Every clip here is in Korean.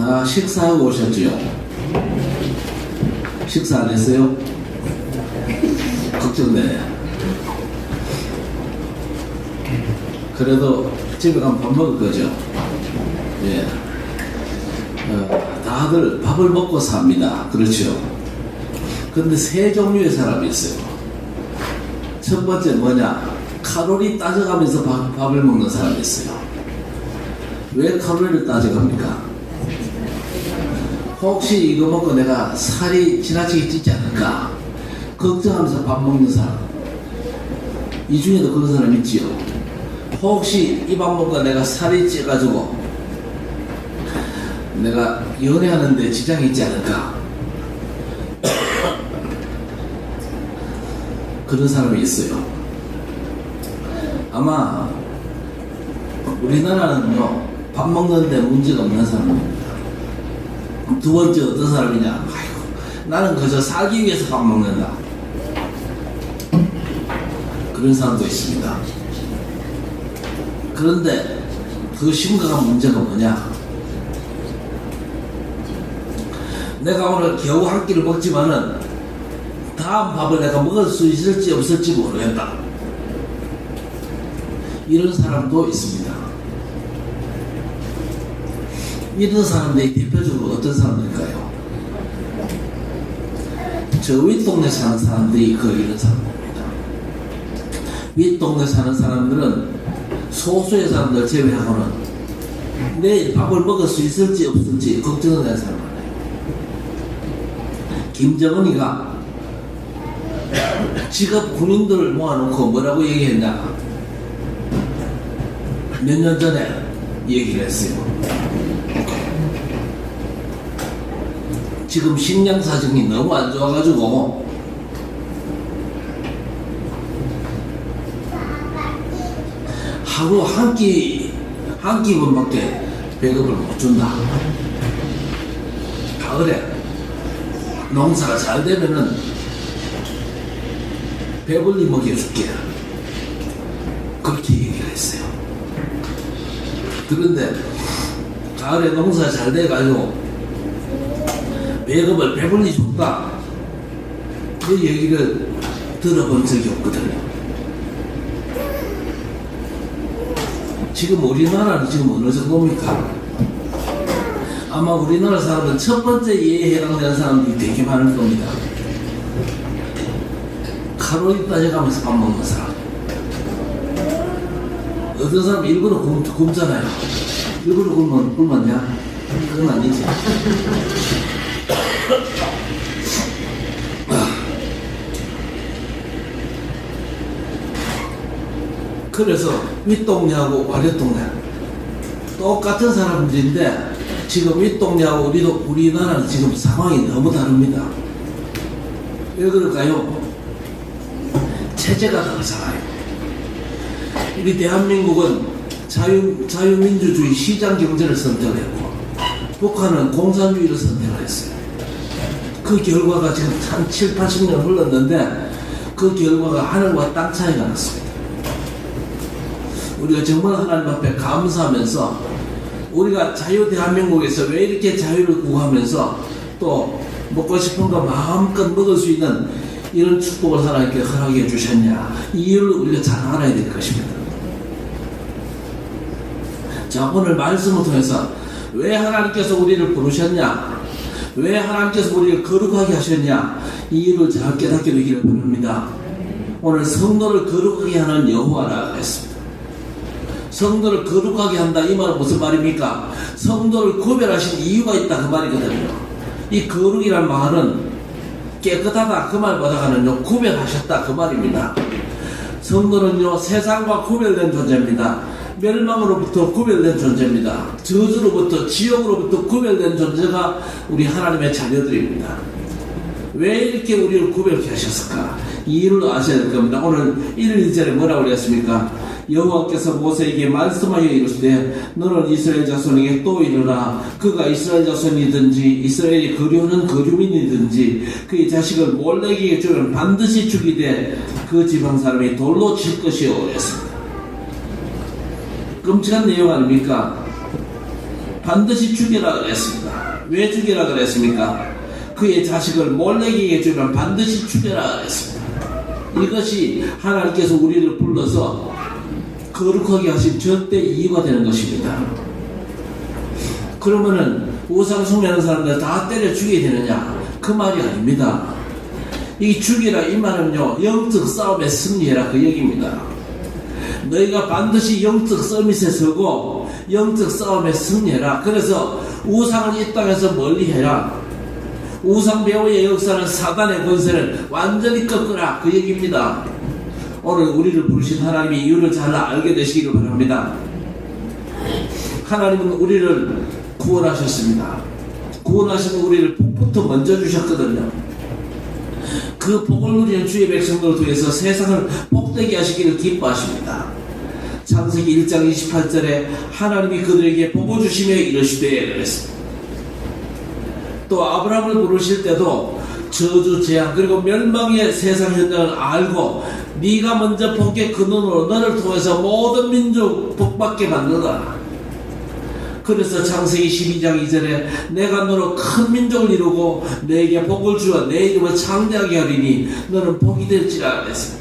다 식사하고 오셨지요? 식사 안 했어요? 걱정되네요. 그래도 집에 가면 밥 먹을 거죠? 예. 다들 밥을 먹고 삽니다. 그렇죠? 근데 세 종류의 사람이 있어요. 첫 번째 뭐냐? 칼로리 따져가면서 밥을 먹는 사람이 있어요. 왜 칼로리를 따져갑니까? 혹시 이거 먹고 내가 살이 지나치게 찌지 않을까 걱정하면서 밥 먹는 사람, 이 중에도 그런 사람 있지요. 혹시 이 밥 먹고 내가 살이 찌가지고 내가 연애하는데 지장이 있지 않을까 그런 사람이 있어요. 아마 우리나라는요, 밥 먹는데 문제가 없는 사람입니다. 두 번째 어떤 사람이냐? 아이고, 나는 그저 살기 위해서 밥 먹는다. 그런 사람도 있습니다. 그런데 그 심각한 문제가 뭐냐? 내가 오늘 겨우 한 끼를 먹지만은 다음 밥을 내가 먹을 수 있을지 없을지 모르겠다. 이런 사람도 있습니다. 이런 사람들이 대표적으로 어떤 사람들일까요? 저 윗동네 사는 사람들이 이런 사람들입니다. 윗동네 사는 사람들은 소수의 사람들 제외하고는 내일 밥을 먹을 수 있을지 없을지 걱정을 하는 사람 많아요. 김정은이가 직업 군인들을 모아놓고 뭐라고 얘기했냐? 몇 년 전에 얘기를 했어요. 지금 식량 사정이 너무 안 좋아가지고 하루 한 끼분밖에 배급을 못 준다. 가을에 농사가 잘 되면은 배불리 먹여줄게. 그렇게 얘기를 했어요. 그런데 가을에 농사가 잘 돼가지고 배급을 배불리 줬다. 그 얘기를 들어본 적이 없거든요. 지금 우리나라는 지금 어느 정도입니까? 아마 우리나라 사람은 첫 번째 예에 해당되는 사람들이 되게 많을 겁니다. 칼로리 따져가면서 밥 먹는 사람. 어떤 사람 일부러 굶잖아요. 일부러 굶었냐? 그건 아니지. 그래서 윗동네하고 아랫동네 똑같은 사람들인데 지금 윗동네하고 우리나라는 지금 상황이 너무 다릅니다. 왜 그럴까요? 체제가 다르잖아요. 우리 대한민국은 자유민주주의 시장 경제를 선택했고 북한은 공산주의를 선택을 했어요. 그 결과가 지금 한 7, 80년 흘렀는데 그 결과가 하늘과 땅 차이가 났습니다. 우리가 정말 하나님 앞에 감사하면서 우리가 자유 대한민국에서 왜 이렇게 자유를 구하면서 또 먹고 싶은 거 마음껏 먹을 수 있는 이런 축복을 하나님께 허락해 주셨냐, 이 이유를 우리가 잘 알아야 될 것입니다. 자, 오늘 말씀을 통해서 왜 하나님께서 우리를 부르셨냐, 왜 하나님께서 우리를 거룩하게 하셨냐, 이 이유를 잘 깨닫게 되기를 바랍니다. 오늘 성도를 거룩하게 하는 여호와라 했습니다. 성도를 거룩하게 한다, 이 말은 무슨 말입니까? 성도를 구별하신 이유가 있다, 그 말이거든요. 이 거룩이란 말은 깨끗하다, 그 말보다는 구별하셨다, 그 말입니다. 성도는요, 세상과 구별된 존재입니다. 멸망으로부터 구별된 존재입니다. 저주로부터, 지옥으로부터 구별된 존재가 우리 하나님의 자녀들입니다. 왜 이렇게 우리를 구별케 하셨을까? 이 이유를 아셔야 될 겁니다. 오늘 1, 2절에 뭐라고 그랬습니까? 여호와께서 모세에게 말씀하여 이르시되 너는 이스라엘 자손에게 또 이르라. 그가 이스라엘 자손이든지 이스라엘이 거류하는 거류민이든지 그의 자식을 몰렉에게 주면 반드시 죽이되 그 지방 사람이 돌로 칠 것이요 했습니다. 끔찍한 내용 아닙니까? 반드시 죽이라 그랬습니다. 왜 죽이라 그랬습니까? 그의 자식을 몰렉에게 주면 반드시 죽여라 그랬습니다. 이것이 하나님께서 우리를 불러서 거룩하게 하신 절대 이유가 되는 것입니다. 그러면은 우상 숭배하는 사람들 다 때려 죽여야 되느냐? 그 말이 아닙니다. 이 죽이라 이 말은요, 영적 싸움에 승리해라 그 얘기입니다. 너희가 반드시 영적 서밋에 서고 영적 싸움에 승리해라. 그래서 우상을 이 땅에서 멀리해라. 우상 배우의 역사는 사단의 권세를 완전히 꺾으라 그 얘기입니다. 오늘 우리를 부르신 하나님의 이유를 잘 알게 되시기를 바랍니다. 하나님은 우리를 구원하셨습니다. 구원하시면 우리를 복부터 먼저 주셨거든요. 그 복을 누리는 주의 백성들을 통해서 세상을 복되게 하시기를 기뻐하십니다. 창세기 1장 28절에 하나님이 그들에게 복을 주시며 이르시되 그랬습니다. 또 아브라함을 부르실 때도 저주, 재앙 그리고 멸망의 세상 현장을 알고 네가 먼저 복의 근원으로 너를 통해서 모든 민족 복받게 만들어라. 그래서 창세기 12장 2절에 내가 너로 큰 민족을 이루고 너에게 복을 주어 내 이름을 창대하게 하리니 너는 복이 될지라 했습니다.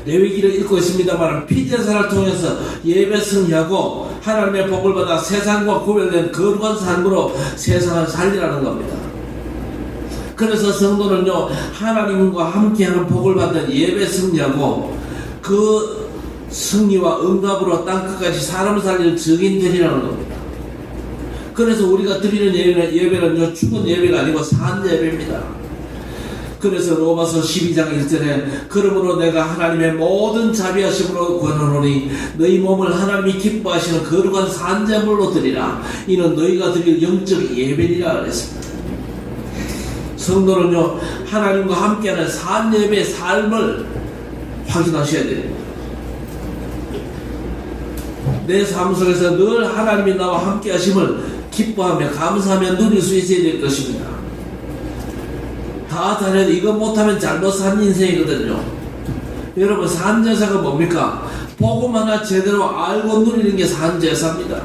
레위기를 읽고 있습니다만 피제사를 통해서 예배 승리하고 하나님의 복을 받아 세상과 구별된 거룩한 삶으로 세상을 살리라는 겁니다. 그래서 성도는요, 하나님과 함께하는 복을 받는 예배 승리하고 그 승리와 응답으로 땅끝까지 사람을 살리는 증인들이라는 겁니다. 그래서 우리가 드리는 예배는요, 죽은 예배가 아니고 산 예배입니다. 그래서 로마서 12장 1절에 그러므로 내가 하나님의 모든 자비하심으로 권하노니 너희 몸을 하나님이 기뻐하시는 거룩한 산제물로 드리라. 이는 너희가 드릴 영적 예배니라 그랬습니다. 성도는요, 하나님과 함께하는 산 예배의 삶을 확인하셔야 됩니다. 내 삶 속에서 늘 하나님이 나와 함께 하심을 기뻐하며 감사하며 누릴 수 있어야 될 것입니다. 다 잘해도 이거 못하면 잘못 산 인생이거든요. 여러분, 산제사가 뭡니까? 복음 하나 제대로 알고 누리는 게 산제사입니다.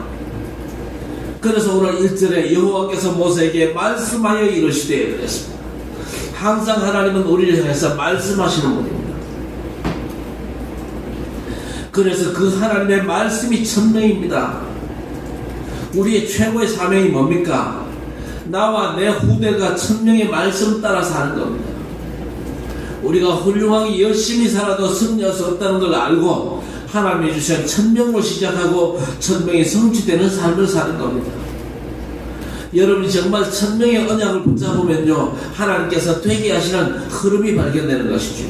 그래서 오늘 1절에 여호와께서 모세에게 말씀하여 이르시되 그랬습니다. 항상 하나님은 우리를 향해서 말씀하시는 분입니다. 그래서 그 하나님의 말씀이 천명입니다. 우리의 최고의 사명이 뭡니까? 나와 내 후대가 천명의 말씀 따라 사는 겁니다. 우리가 훌륭하게 열심히 살아도 승리할 수 없다는 걸 알고 하나님이 주신 천명으로 시작하고 천명이 성취되는 삶을 사는 겁니다. 여러분이 정말 천명의 언약을 붙잡으면요, 하나님께서 되게 하시는 흐름이 발견되는 것이죠.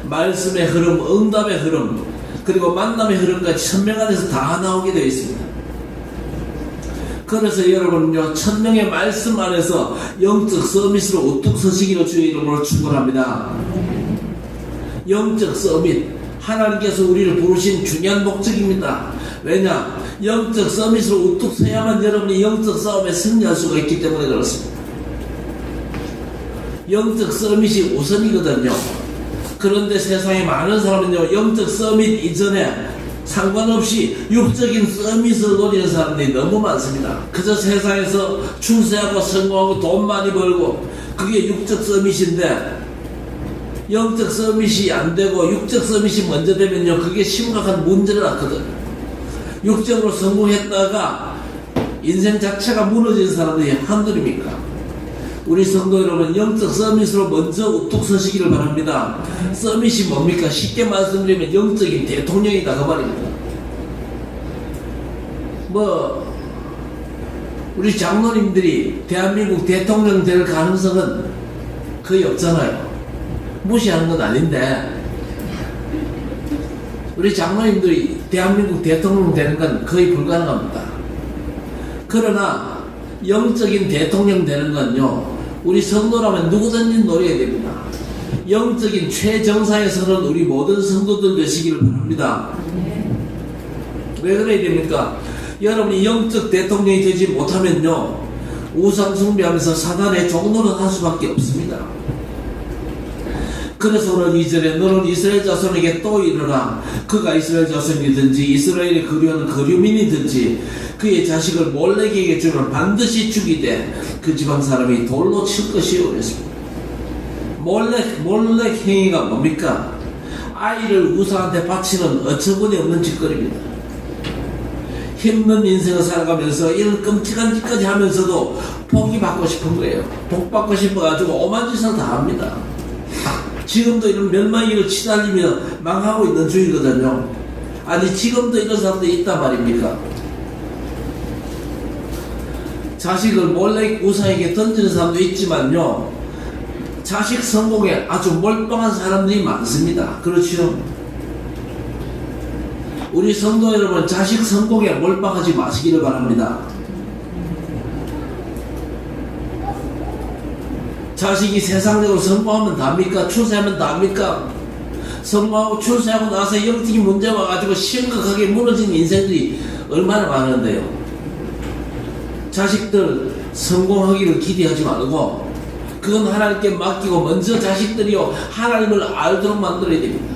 말씀의 흐름, 응답의 흐름, 그리고 만남의 흐름까지 천명 안에서 다 나오게 되어 있습니다. 그래서 여러분은요, 천명의 말씀 안에서 영적 서밋으로 우뚝 서시기를 주의 이름으로 축원합니다. 영적 서밋, 하나님께서 우리를 부르신 중요한 목적입니다. 왜냐? 영적 서밋으로 우뚝 서야만 여러분이 영적 싸움에 승리할 수가 있기 때문에 그렇습니다. 영적 서밋이 우선이거든요. 그런데 세상에 많은 사람은요, 영적 서밋 이전에 상관없이 육적인 서밋을 노리는 사람들이 너무 많습니다. 그저 세상에서 출세하고 성공하고 돈 많이 벌고 그게 육적 서밋인데, 영적 서밋이 안 되고 육적 서밋이 먼저 되면요, 그게 심각한 문제를 낳거든요. 육적으로 성공했다가 인생 자체가 무너진 사람들이 한둘입니까? 우리 성도 여러분, 영적 서밋으로 먼저 우뚝 서시기를 바랍니다. 서밋이 뭡니까? 쉽게 말씀드리면 영적인 대통령이다 그 말입니다. 우리 장로님들이 대한민국 대통령 될 가능성은 거의 없잖아요. 무시하는 건 아닌데, 우리 장로님들이 대한민국 대통령 되는 건 거의 불가능합니다. 그러나 영적인 대통령 되는 건요, 우리 성도라면 누구든지 노려야 됩니다. 영적인 최정상에 서는 우리 모든 성도들 되시기를 바랍니다. 왜 그래야 됩니까? 여러분이 영적 대통령이 되지 못하면요, 우상 숭배하면서 사단의 종노릇 할 수밖에 없습니다. 그래서 오늘 2절에 너는 이스라엘 자손에게 또 이르라. 그가 이스라엘 자손이든지 이스라엘의 거류하는 거류민이든지 그의 자식을 몰렉에게 주면 반드시 죽이되 그 지방 사람이 돌로 칠 것이요 그랬습니다. 몰렉 행위가 뭡니까? 아이를 우상한테 바치는 어처구니 없는 짓거리입니다. 힘든 인생을 살아가면서 이런 끔찍한 짓까지 하면서도 복이 받고 싶은 거예요. 복 받고 싶어가지고 오만 짓을 다 합니다. 지금도 이런 멸망위기를 치달리며 망하고 있는 중이거든요. 아니 지금도 이런 사람들이 있단 말입니까? 자식을 몰래 우상에게 던지는 사람도 있지만요, 자식 성공에 아주 몰빵한 사람들이 많습니다. 그렇죠? 우리 성도 여러분, 자식 성공에 몰빵하지 마시기를 바랍니다. 자식이 세상적으로 성공하면 답니까? 출세하면 답니까? 성공하고 출세하고 나서 영적인 문제 와가지고 심각하게 무너진 인생들이 얼마나 많은데요. 자식들 성공하기를 기대하지 말고 그건 하나님께 맡기고 먼저 자식들이요 하나님을 알도록 만들어야 됩니다.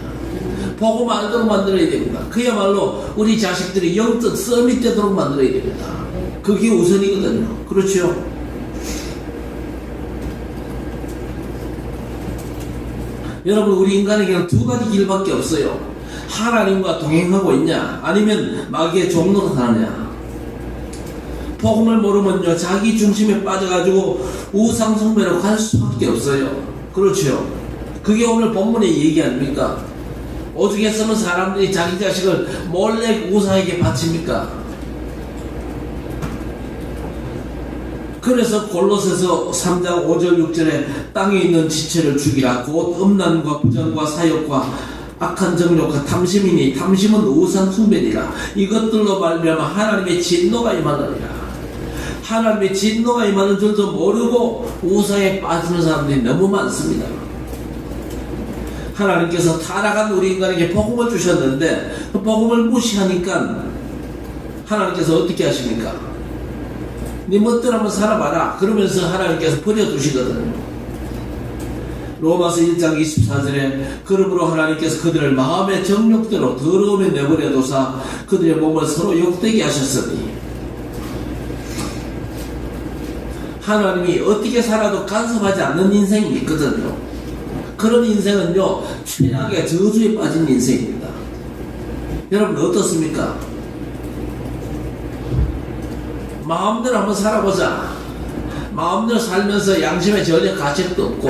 복음 알도록 만들어야 됩니다. 그야말로 우리 자식들이 영적 썸이 되도록 만들어야 됩니다. 그게 우선이거든요. 그렇죠? 여러분, 우리 인간에게는 두 가지 길밖에 없어요. 하나님과 동행하고 있냐, 아니면 마귀의 종로로 사느냐. 복음을 모르면요, 자기 중심에 빠져가지고 우상숭배로 갈 수밖에 없어요. 그렇죠? 그게 오늘 본문의 얘기 아닙니까? 오죽했으면 사람들이 자기 자식을 몰래 우상에게 바칩니까? 그래서 골로새서 3장 5절 6절에 땅에 있는 지체를 죽이라. 곧 음란과 부정과 사욕과 악한 정욕과 탐심이니 탐심은 우상 숭배니라. 이것들로 말미암아 하나님의 진노가 임하느니라. 하나님의 진노가 임하는 줄도 모르고 우상에 빠지는 사람들이 너무 많습니다. 하나님께서 타락한 우리 인간에게 복음을 주셨는데 그 복음을 무시하니까 하나님께서 어떻게 하십니까? 네 멋대로 한번 살아봐라. 그러면서 하나님께서 버려두시거든요. 로마서 1장 24절에 그러므로 하나님께서 그들을 마음의 정욕대로 더러움에 내버려두사 그들의 몸을 서로 욕되게 하셨으니, 하나님이 어떻게 살아도 간섭하지 않는 인생이 있거든요. 그런 인생은요, 최악의 저주에 빠진 인생입니다. 여러분 어떻습니까? 마음대로 한번 살아보자. 마음대로 살면서 양심에 전혀 가책도 없고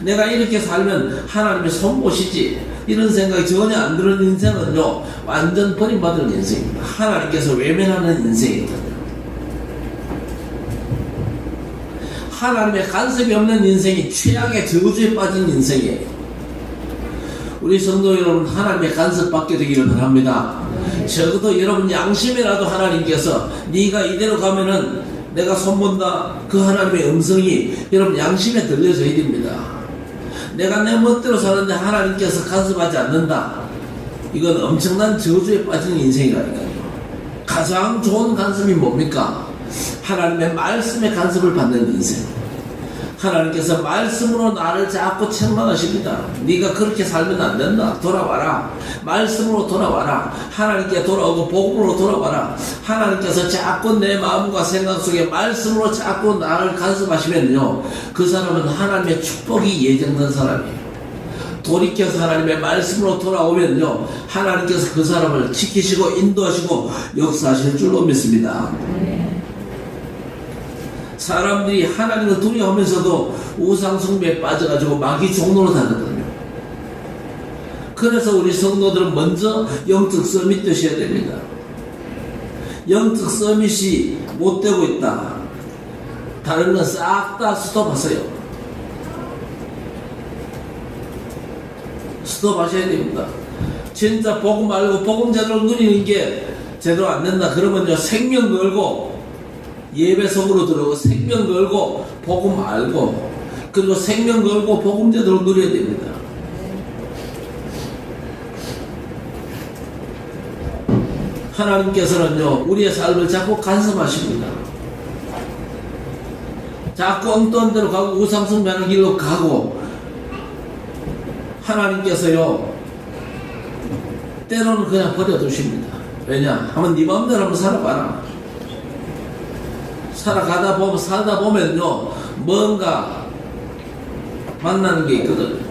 내가 이렇게 살면 하나님의 손보시지 이런 생각이 전혀 안 드는 인생은요, 완전 버림받은 인생입니다. 하나님께서 외면하는 인생이거든요. 하나님의 간섭이 없는 인생이 최악의 저주에 빠진 인생이에요. 우리 성도 여러분, 하나님의 간섭 받게 되기를 바랍니다. 적어도 여러분 양심이라도 하나님께서 네가 이대로 가면은 내가 손본다, 그 하나님의 음성이 여러분 양심에 들려져야 됩니다. 내가 내 멋대로 사는데 하나님께서 간섭하지 않는다, 이건 엄청난 저주에 빠진 인생이라니까요. 가장 좋은 간섭이 뭡니까? 하나님의 말씀에 간섭을 받는 인생. 하나님께서 말씀으로 나를 자꾸 책망하십니다. 네가 그렇게 살면 안 된다. 돌아와라. 말씀으로 돌아와라. 하나님께 돌아오고 복음으로 돌아와라. 하나님께서 자꾸 내 마음과 생각 속에 말씀으로 자꾸 나를 간섭하시면요, 그 사람은 하나님의 축복이 예정된 사람이에요. 돌이켜서 하나님의 말씀으로 돌아오면요, 하나님께서 그 사람을 지키시고 인도하시고 역사하실 줄로 믿습니다. 사람들이 하나님을 두려워하면서도 우상숭배에 빠져가지고 마귀 종로로 다니거든요. 그래서 우리 성도들은 먼저 영적 서밋 되셔야 됩니다. 영적 서밋이 못 되고 있다, 다른 건 싹 다 스톱하세요. 스톱하셔야 됩니다. 진짜 복음 알고 복음 제대로 누리는 게 제대로 안 된다 그러면요, 생명 걸고 예배 속으로 들어오고 생명 걸고 복음 알고 그리고 생명 걸고 복음 제대로 누려야 됩니다. 하나님께서는요, 우리의 삶을 자꾸 간섭하십니다. 자꾸 엉뚱한 데로 가고 우상숭배하는 길로 가고 하나님께서요 때로는 그냥 버려두십니다. 왜냐? 한번 네 마음대로 한번 살아봐라. 살다 보면요 뭔가 만나는 게 있거든요.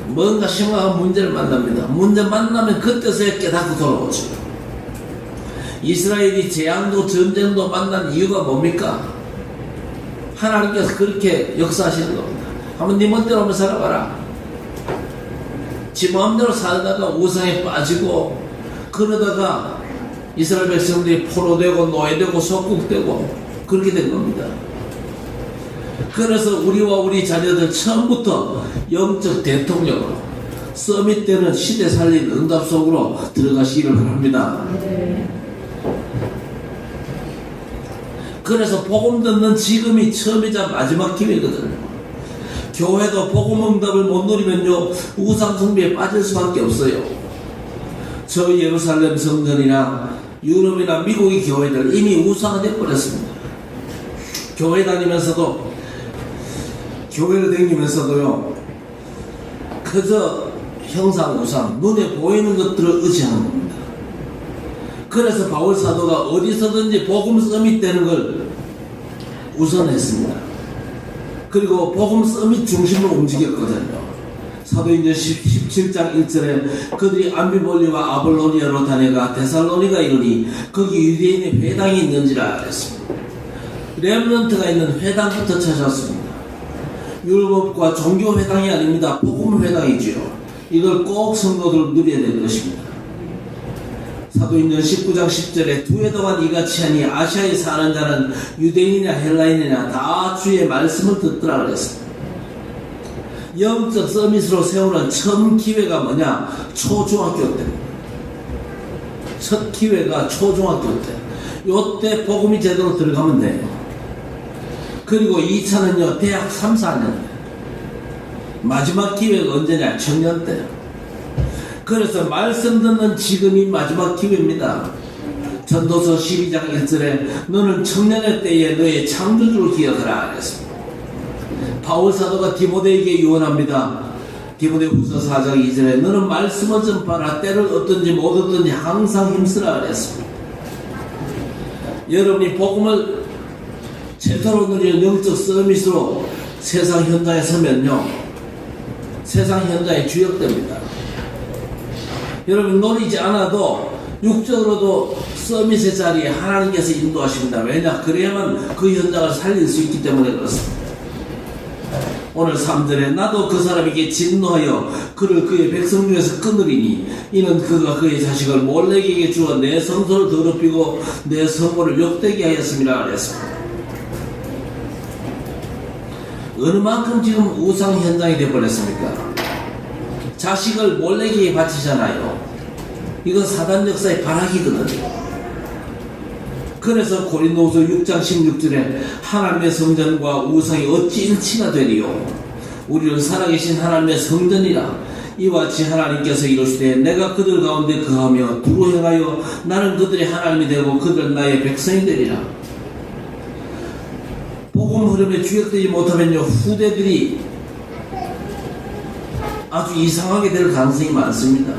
뭔가 심각한 문제를 만납니다. 문제 만나면 그때서야 깨닫고 돌아오죠. 이스라엘이 재앙도 전쟁도 만난 이유가 뭡니까? 하나님께서 그렇게 역사하시는 겁니다. 한번 네 멋대로 한번 살아봐라. 지 마음대로 살다가 우상에 빠지고 그러다가 이스라엘 백성들이 포로되고 노예되고 속국되고 그렇게 된 겁니다. 그래서 우리와 우리 자녀들 처음부터 영적 대통령으로 서밋 때는 시대 살린 응답 속으로 들어가시기를 바랍니다. 그래서 복음 듣는 지금이 처음이자 마지막 기회거든요. 교회도 복음 응답을 못 누리면요 우상 숭배에 빠질 수밖에 없어요. 저 예루살렘 성전이나 유럽이나 미국의 교회들 이미 우상화돼 버렸습니다. 교회를 다니면서도요 그저 형상 우상 눈에 보이는 것들을 의지하는 겁니다. 그래서 바울 사도가 어디서든지 복음 서밋 되는 걸 우선했습니다. 그리고 복음 서밋 중심으로 움직였거든요. 사도행전 17장 1절에 그들이 암비볼리와 아볼로니아로 다녀가 데살로니가 이르니 거기 유대인의 회당이 있는지라 했습니다. 렘넌트가 있는 회당부터 찾았습니다. 율법과 종교 회당이 아닙니다. 복음 회당이지요. 이걸 꼭 성도들 누려야 될 것입니다. 사도행전 19장 10절에 두 해 동안 이같이 하니 아시아에 사는 자는 유대인이나 헬라인이나 다 주의 말씀을 듣더라 그랬습니다. 영적 서밋으로 세우는 처음 기회가 뭐냐? 초중학교 때입니다. 첫 기회가 초중학교 때. 요때 복음이 제대로 들어가면 돼요. 그리고 2차는요 대학 3, 4년 마지막 기회가 언제냐? 청년 때. 그래서 말씀 듣는 지금이 마지막 기회입니다. 전도서 12장 1절에 너는 청년의 때에 너의 창조주를 기억하라 그랬습니다. 바울 사도가 디모데에게 유언합니다. 디모데후서 4장 2절에 너는 말씀을 전파하라. 때를 얻든지 못 얻든지 항상 힘쓰라 그랬습니다. 여러분이 복음을 제대로 누리는 영적 서밋으로 세상 현장에 서면요 세상 현장에 주역됩니다. 여러분 노리지 않아도 육적으로도 서밋의 자리에 하나님께서 인도하십니다. 왜냐? 그래야만 그 현장을 살릴 수 있기 때문에 그렇습니다. 오늘 3절에 나도 그 사람에게 진노하여 그를 그의 백성 중에서 끊으리니 이는 그가 그의 자식을 몰렉에게 주어 내 성소를 더럽히고 내 성물을 욕되게 하였음이라 그랬습니다. 어느 만큼 지금 우상 현장이 되어버렸습니까? 자식을 몰렉에게 바치잖아요. 이건 사단 역사의 발악이거든요. 그래서 고린도후서 6장 16절에 하나님의 성전과 우상이 어찌 일치가 되리요? 우리는 살아계신 하나님의 성전이라. 이와 같이 하나님께서 이르시되 내가 그들 가운데 거하며 두루 행하여 나는 그들의 하나님이 되고 그들은 나의 백성이 되리라. 복음 흐름에 주역되지 못하면요 후대들이 아주 이상하게 될 가능성이 많습니다.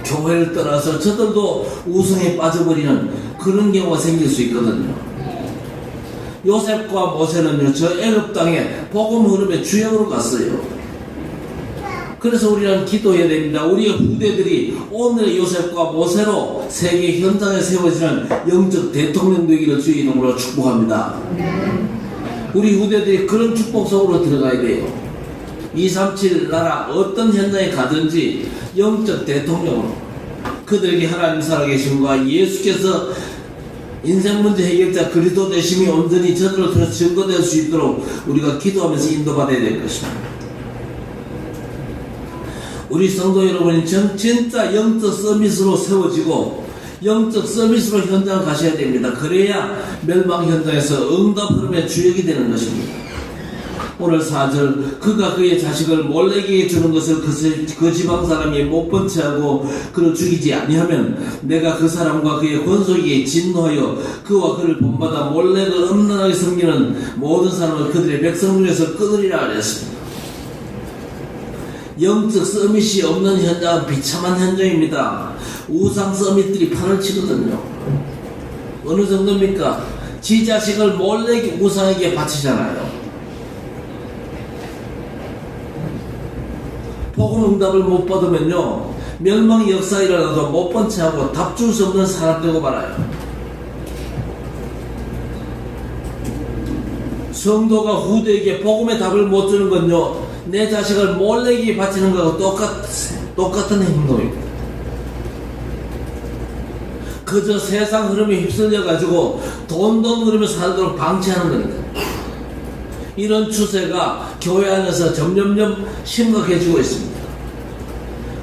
교회를 떠나서 저들도 우상에 빠져버리는 그런 경우가 생길 수 있거든요. 요셉과 모세는요 저 애굽 땅에 복음 흐름의 주역으로 갔어요. 그래서 우리는 기도해야 됩니다. 우리의 후대들이 오늘의 요셉과 모세로 세계 현장에 세워지는 영적 대통령 되기를 주의 이름으로 축복합니다. 우리 후대들이 그런 축복 속으로 들어가야 돼요. 237 나라 어떤 현장에 가든지 영적 대통령으로 그들에게 하나님 살아계심과 예수께서 인생 문제 해결자 그리스도 되심이 온전히 저들로 통해서 증거될 수 있도록 우리가 기도하면서 인도받아야 될 것입니다. 우리 성도 여러분이 진짜 영적 서밋으로 세워지고 영적 서밋으로 현장 가셔야 됩니다. 그래야 멸망 현장에서 응답 흐름의 주역이 되는 것입니다. 오늘 4절 그가 그의 자식을 몰렉에게 주는 것을 그 지방 사람이 못 본 채하고 그를 죽이지 아니하면 내가 그 사람과 그의 권속에게 진노하여 그와 그를 본받아 몰렉을 음란하게 섬기는 모든 사람을 그들의 백성 중에서 끊으리라 하였습니다. 영적 서밋이 없는 현장은 비참한 현장입니다. 우상 서밋들이 판을 치거든요. 어느 정도입니까? 지 자식을 몰래 우상에게 바치잖아요. 복음 응답을 못 받으면요, 멸망 역사 일어나도 못 본 채하고 답 줄 수 없는 사람 되고 말아요. 성도가 후대에게 복음의 답을 못 주는 건요, 내 자식을 몰래에게 바치는 거하고 똑같은 행동입니다. 그저 세상 흐름에 휩쓸려가지고 돈 흐름에 살도록 방치하는 겁니다. 이런 추세가 교회 안에서 점점점 심각해지고 있습니다.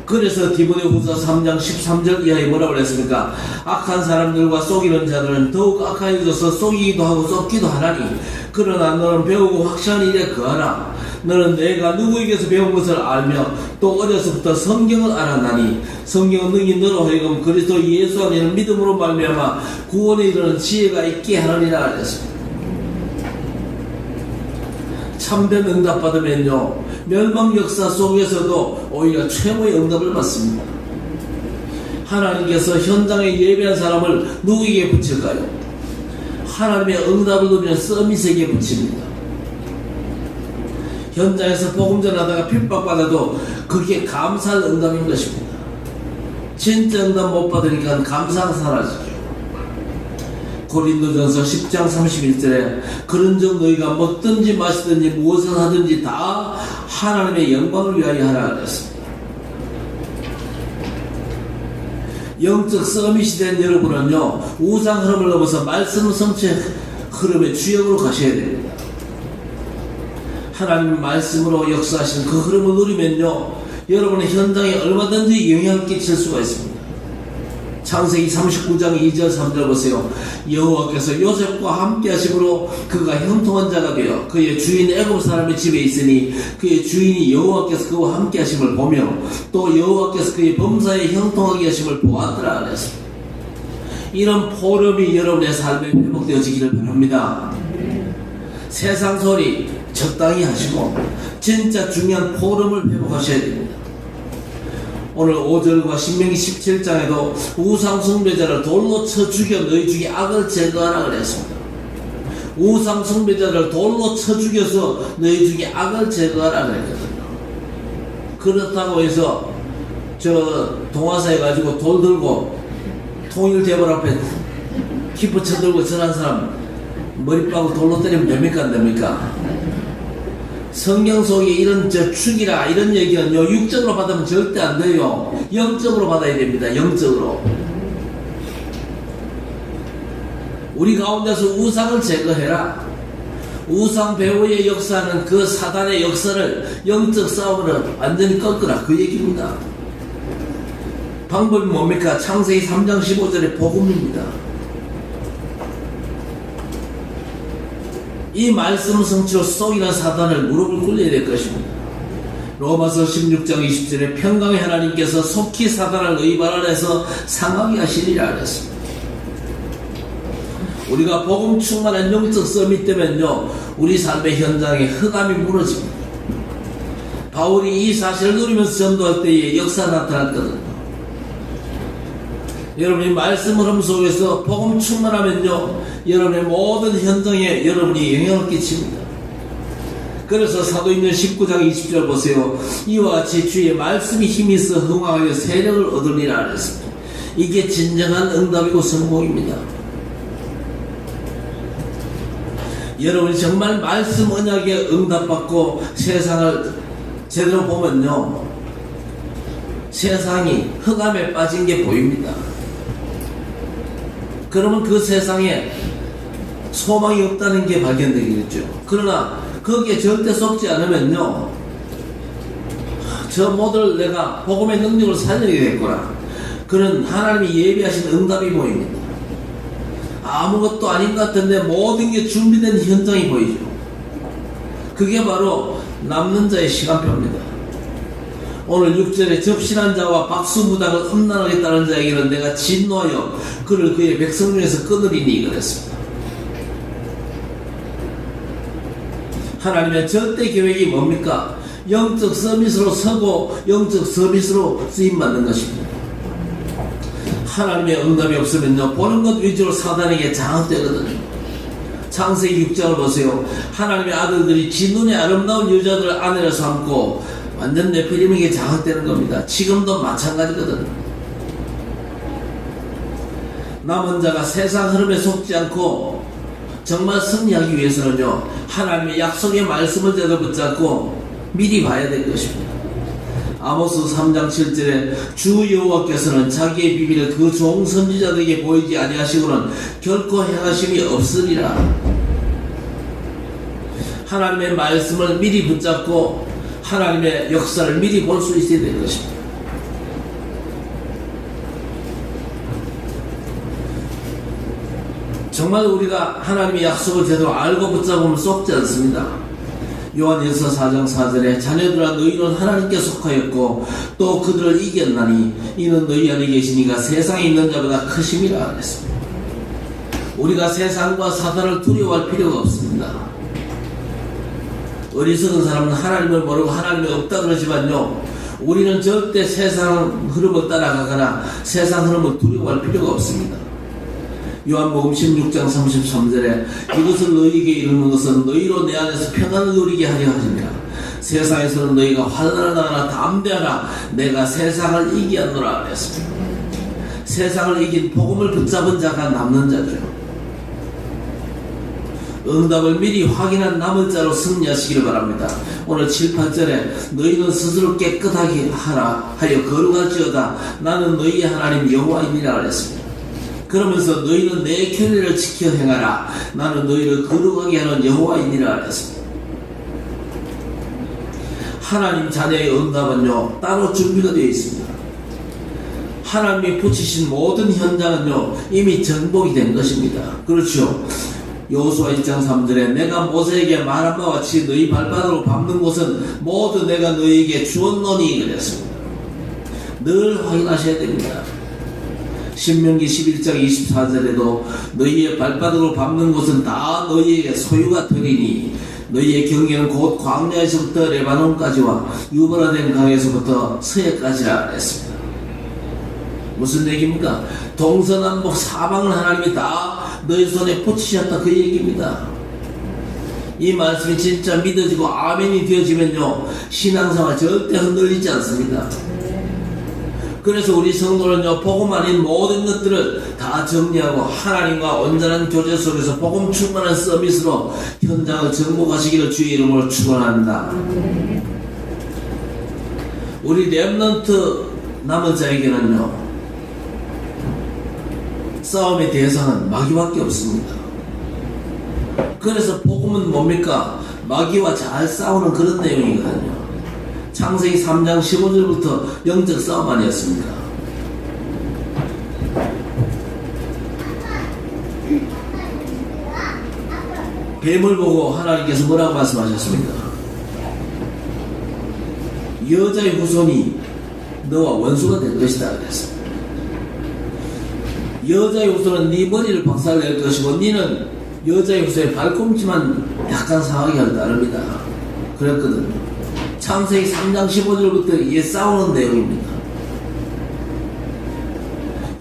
그래서 디모데후서 3장 13절 이하에 뭐라고 했습니까? 악한 사람들과 속이는 자들은 더욱 악하여져서 속이기도 하고 썩기도 하나니, 그러나 너는 배우고 확실한 일에 거하라. 너는 내가 누구에게서 배운 것을 알며 또 어려서부터 성경을 알았나니, 성경은 능히 너로 하여금 그리스도 예수 안에는 믿음으로 말미암아 구원에 이르는 지혜가 있게 하느니라 하였습니다. 참된 응답 받으면요, 멸망 역사 속에서도 오히려 최고의 응답을 받습니다. 하나님께서 현장에 예배한 사람을 누구에게 붙일까요? 하나님의 응답을 누리는 서밋에게 붙입니다. 현장에서 복음 전하다가 핍박받아도 그게 감사할 응답인 것입니다. 진짜 응답 못 받으니까 감사가 사라지죠. 고린도전서 10장 31절에 그런즉 너희가 먹든지 마시든지 무엇을 하든지 다 하나님의 영광을 위하여 하라 그랬습니다. 영적 서밋이 된 여러분은요, 우상 흐름을 넘어서 말씀 성취의 흐름의 주역으로 가셔야 됩니다. 하나님 말씀으로 역사하시는 그 흐름을 누리면요, 여러분의 현장에 얼마든지 영향을 끼칠 수가 있습니다. 창세기 39장 2절 3절 보세요. 여호와께서 요셉과 함께 하심으로 그가 형통한 자가 되어 그의 주인 애굽 사람의 집에 있으니 그의 주인이 여호와께서 그와 함께 하심을 보며 또 여호와께서 그의 범사에 형통하게 하심을 보았더라 그랬습니다. 이런 포럼이 여러분의 삶에 회복되어지기를 바랍니다. 세상 소리 적당히 하시고 진짜 중요한 포럼을 회복하셔야 됩니다. 오늘 5절과 신명기 17장에도 우상 숭배자를 돌로 쳐 죽여 너희 중에 악을 제거하라 그랬습니다. 우상 숭배자를 돌로 쳐 죽여서 너희 중에 악을 제거하라 그랬거든요. 그렇다고 해서 저 동화사에 가지고 돌 들고 통일대벌 앞에 키퍼 쳐들고 전한 사람 머리빵을 돌로 때리면 됩니까 안 됩니까? 성경 속에 이런 축이라 이런 얘기는요, 육적으로 받으면 절대 안 돼요. 영적으로 받아야 됩니다. 영적으로. 우리 가운데서 우상을 제거해라. 우상 배후의 역사는 그 사단의 역사를 영적 싸움으로 완전히 꺾으라, 그 얘기입니다. 방법이 뭡니까? 창세기 3장 15절의 복음입니다. 이 말씀 성취로 속이는 사단을 무릎을 꿇려야 될 것입니다. 로마서 16장 20절에 평강의 하나님께서 속히 사단을 너희 발 안에서 상하게 하시리라 하셨습니다. 우리가 복음 충만한 영적 서밋 때문에요, 우리 삶의 현장에 흑암이 무너집니다. 바울이 이 사실을 누리면서 전도할 때에 역사 나타났거든요. 여러분이 말씀 흐름 속에서 복음 충만하면요, 여러분의 모든 현장에 여러분이 영향을 끼칩니다. 그래서 사도행전 19장 20절 보세요. 이와 같이 주의 말씀이 힘이 있어 흥황하여 세력을 얻으리라 하셨습니다. 이게 진정한 응답이고 성공입니다. 여러분이 정말 말씀 언약에 응답받고 세상을 제대로 보면요, 세상이 흑암에 빠진 게 보입니다. 그러면 그 세상에 소망이 없다는 게 발견되겠죠. 그러나 거기에 절대 속지 않으면요, 저 모델 내가 복음의 능력을 살려야겠구나, 그런 하나님이 예비하신 응답이 보입니다. 아무것도 아닌 것 같은데 모든 게 준비된 현장이 보이죠. 그게 바로 남는 자의 시간표입니다. 오늘 6절에 접신한 자와 박수무당을 험난하겠다는 자에게는 내가 진노하여 그를 그의 백성 중에서 끊으리니 그랬습니다. 하나님의 절대 계획이 뭡니까? 영적 서밋으로 서고 영적 서밋으로 쓰임받는 것입니다. 하나님의 응답이 없으면요, 보는 것 위주로 사단에게 장악되거든요. 창세기 6장을 보세요. 하나님의 아들들이 지 눈에 아름다운 여자들을 아내로 삼고 완전 네피림에게 장악되는 겁니다. 지금도 마찬가지거든요. 남은 자가 세상 흐름에 속지 않고 정말 승리하기 위해서는요, 하나님의 약속의 말씀을 제대로 붙잡고 미리 봐야 될 것입니다. 아모스 3장 7절에 주 여호와께서는 자기의 비밀을 그 종 선지자들에게 보이지 아니하시고는 결코 행하심이 없으리라. 하나님의 말씀을 미리 붙잡고 하나님의 역사를 미리 볼 수 있어야 될 것입니다. 정말 우리가 하나님의 약속을 제대로 알고 붙잡으면 썩지 않습니다. 요한일서 4장 4절에 자녀들아 너희는 하나님께 속하였고 또 그들을 이겼나니 이는 너희 안에 계시니가 세상에 있는 자보다 크심이라 그랬습니다. 우리가 세상과 사단을 두려워할 필요가 없습니다. 어리석은 사람은 하나님을 모르고 하나님이 없다 그러지만요, 우리는 절대 세상 흐름을 따라가거나 세상 흐름을 두려워할 필요가 없습니다. 요한복음 16장 33절에 이것을 너희에게 이르는 것은 너희로 내 안에서 평안을 누리게 하려 하십니다. 세상에서는 너희가 환난을 당하나 담대하라 내가 세상을 이기었노라 했습니다. 세상을 이긴 복음을 붙잡은 자가 남는 자죠. 응답을 미리 확인한 남은 자로 승리하시기를 바랍니다. 오늘 7, 8절에 너희는 스스로 깨끗하게 하라 하여 거룩할지어다 나는 너희의 하나님 여호와이니라 했습니다. 그러면서 너희는 내 규례를 지켜 행하라 나는 너희를 거룩하게 하는 여호와이니라 했습니다. 하나님 자녀의 응답은요, 따로 준비가 되어 있습니다. 하나님이 붙이신 모든 현장은요, 이미 정복이 된 것입니다. 그렇죠. 여호수아 1장 3절에 내가 모세에게 말한 바와 같이 너희 발바닥으로 밟는 곳은 모두 내가 너희에게 주었노니 그랬습니다. 늘 확인하셔야 됩니다. 신명기 11장 24절에도 너희의 발바닥으로 밟는 곳은 다 너희에게 소유가 되리니 너희의 경계는 곧 광야에서부터 레바논까지와 유브라덴 강에서부터 서해까지라 했습니다. 무슨 얘기입니까? 동서남북 사방을 하나님이 다 너희 손에 붙이셨다 그 얘기입니다. 이 말씀이 진짜 믿어지고 아멘이 되어지면요, 신앙생활 절대 흔들리지 않습니다. 그래서 우리 성도는요, 복음 아닌 모든 것들을 다 정리하고 하나님과 온전한 교제 속에서 복음 충만한 서밋으로 현장을 정복하시기를 주의 이름으로 축원합니다. 우리 렘넌트 남은 자에게는요, 싸움의 대상은 마귀밖에 없습니다. 그래서 복음은 뭡니까? 마귀와 잘 싸우는 그런 내용이거든요. 창세기 3장 15절부터 영적 싸움 아니었습니까? 뱀을 보고 하나님께서 뭐라고 말씀하셨습니까? 여자의 후손이 너와 원수가 될 것이다 그랬습니다. 여자의 후손은 네 머리를 박살낼 것이고 너는 여자의 후손의 발꿈치만 약간 상하게 할 따릅니다. 그랬거든요. 창세기 3장 15절부터 이게 싸우는 내용입니다.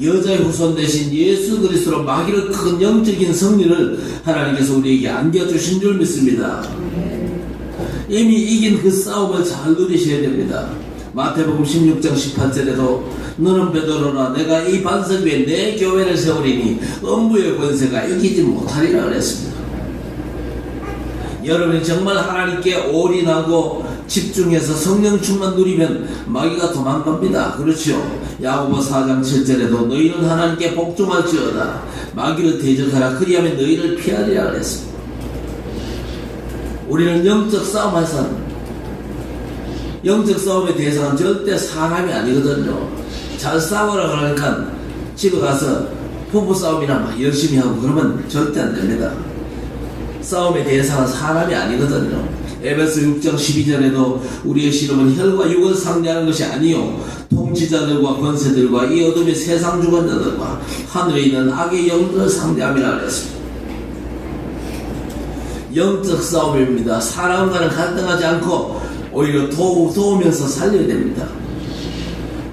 여자의 후손 대신 예수 그리스도로 마귀를 큰 영적인 승리를 하나님께서 우리에게 안겨주신 줄 믿습니다. 이미 이긴 그 싸움을 잘 누리셔야 됩니다. 마태복음 16장 18절에도 너는 베드로라 내가 이 반석 위에 내 교회를 세우리니 음부의 권세가 이기지 못하리라 그랬습니다. 여러분이 정말 하나님께 올인하고 집중해서 성령 충만 누리면 마귀가 도망갑니다. 그렇죠. 야고보 4장 7절에도 너희는 하나님께 복종할지어다 마귀를 대적하라 그리하면 너희를 피하리라 그랬습니다. 우리는 영적 싸움할 사람, 영적 싸움의 대상은 절대 사람이 아니거든요. 잘 싸우라 그러니까 집에 가서 부부 싸움이나 막 열심히 하고 그러면 절대 안 됩니다. 싸움의 대상은 사람이 아니거든요. 에베소 6장 12절에도 우리의 씨름은 혈과 육을 상대하는 것이 아니요 통치자들과 권세들과 이 어둠의 세상 주관자들과 하늘에 있는 악의 영들을 상대함이라 그랬습니다. 영적 싸움입니다. 사람과는 갈등하지 않고 오히려 도우면서 살려야 됩니다.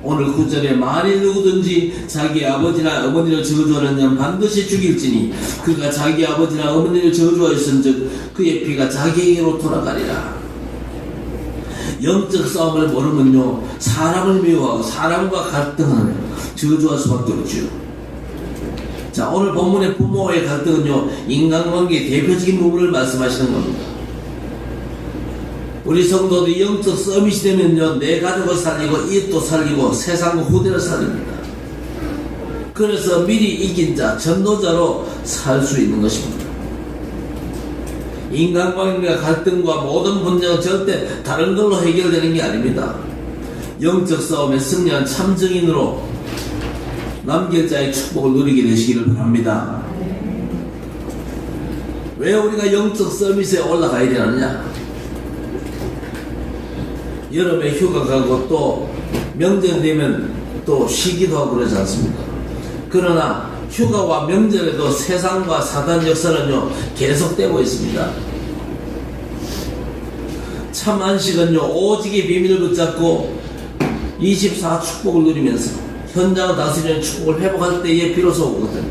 오늘 9절에 만일 누구든지 자기 아버지나 어머니를 저주하는 자는 반드시 죽일지니 그가 자기 아버지나 어머니를 저주하였은즉 그의 피가 자기에게로 돌아가리라. 영적 싸움을 모르면요, 사람을 미워하고 사람과 갈등하는 저주할 수밖에 없죠. 자, 오늘 본문의 부모와의 갈등은요, 인간관계의 대표적인 부분을 말씀하시는 겁니다. 우리 성도들이 영적 서밋이 되면요, 내 가족을 살리고 이웃도 살리고 세상과 후대를 살립니다. 그래서 미리 이긴 자, 전도자로 살 수 있는 것입니다. 인간관계가 갈등과 모든 분쟁은 절대 다른 걸로 해결되는 게 아닙니다. 영적 싸움에 승리한 참정인으로 남길 자의 축복을 누리게 되시기를 바랍니다. 왜 우리가 영적 서밋에 올라가야 되느냐? 여름에 휴가 가고 또 명절 되면 또 쉬기도 하고 그러지 않습니까? 그러나 휴가와 명절에도 세상과 사단 역사는요, 계속되고 있습니다. 참 안식은요, 오직의 비밀을 붙잡고 24 축복을 누리면서 현장을 다스리는 축복을 회복할 때에 비로소 오거든요.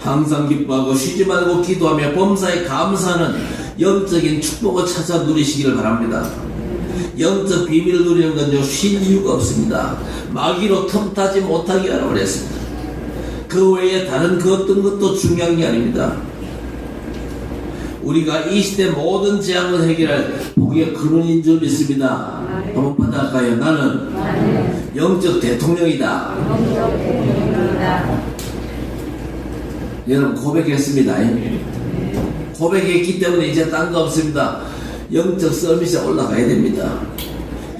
항상 기뻐하고 쉬지 말고 기도하며 범사에 감사하는 영적인 축복을 찾아 누리시기를 바랍니다. 영적 비밀을 누리는 건요, 쉴 이유가 없습니다. 마귀로 틈타지 못하게 하라고 그랬습니다. 그 외에 다른 그 어떤 것도 중요한 게 아닙니다. 우리가 이 시대 모든 재앙을 해결할 복의 근원인 줄 믿습니다. 한번 받아갈까요? 나는 영적 대통령이다. 여러분 고백했습니다. 고백했기 때문에 이제 딴 거 없습니다. 영적 서밋에 올라가야 됩니다.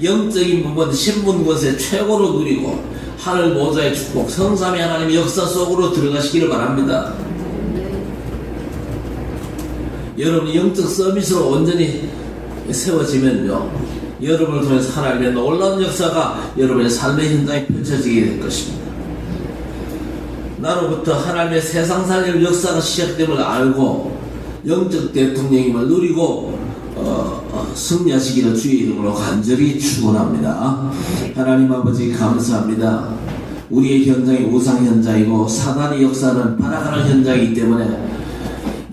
영적인 부분 신분것에 최고로 누리고 하늘 보좌의 축복 성삼위 하나님의 역사 속으로 들어가시기를 바랍니다. 여러분이 영적 서밋으로 온전히 세워지면요, 여러분을 통해서 하나님의 놀라운 역사가 여러분의 삶의 현장에 펼쳐지게 될 것입니다. 나로부터 하나님의 세상 살릴 역사가 시작됨을 알고 영적 대통령임을 누리고 승리하시기를 주의 이름으로 간절히 축원합니다. 하나님 아버지 감사합니다. 우리의 현장이 우상 현장이고 사단의 역사는 바라가는 현장이기 때문에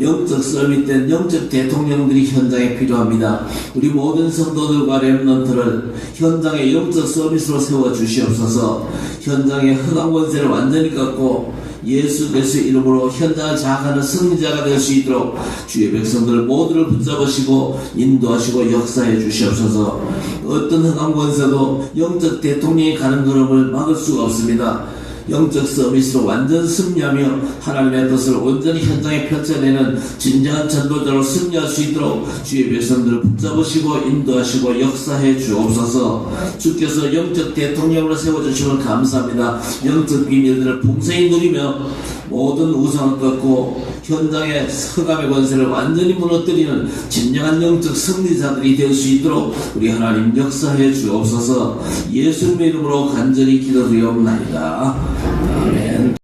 영적 서밋된 영적 대통령들이 현장에 필요합니다. 우리 모든 성도들과 렘넌트를 현장의 영적 서밋으로 세워주시옵소서. 현장의 흑암 권세를 완전히 꺾고 예수 그리스도의 이름으로 현장을 장악하는 승리자가 될 수 있도록 주의 백성들 모두를 붙잡으시고 인도하시고 역사해 주시옵소서. 어떤 흑암 권세도 영적 대통령이 가는 걸음을 막을 수가 없습니다. 영적 서밋으로 완전 승리하며 하나님의 뜻을 온전히 현장에 펼쳐내는 진정한 전도자로 승리할 수 있도록 주의 백성들을 붙잡으시고 인도하시고 역사해 주옵소서. 주께서 영적 대통령으로 세워주시면 감사합니다. 영적 비밀들을 풍성히 누리며 모든 우상을 꺾고 현장의 흑암의 권세를 완전히 무너뜨리는 진정한 영적 승리자들이 될 수 있도록 우리 하나님 역사해 주옵소서. 예수님의 이름으로 간절히 기도드리옵나이다. 아멘.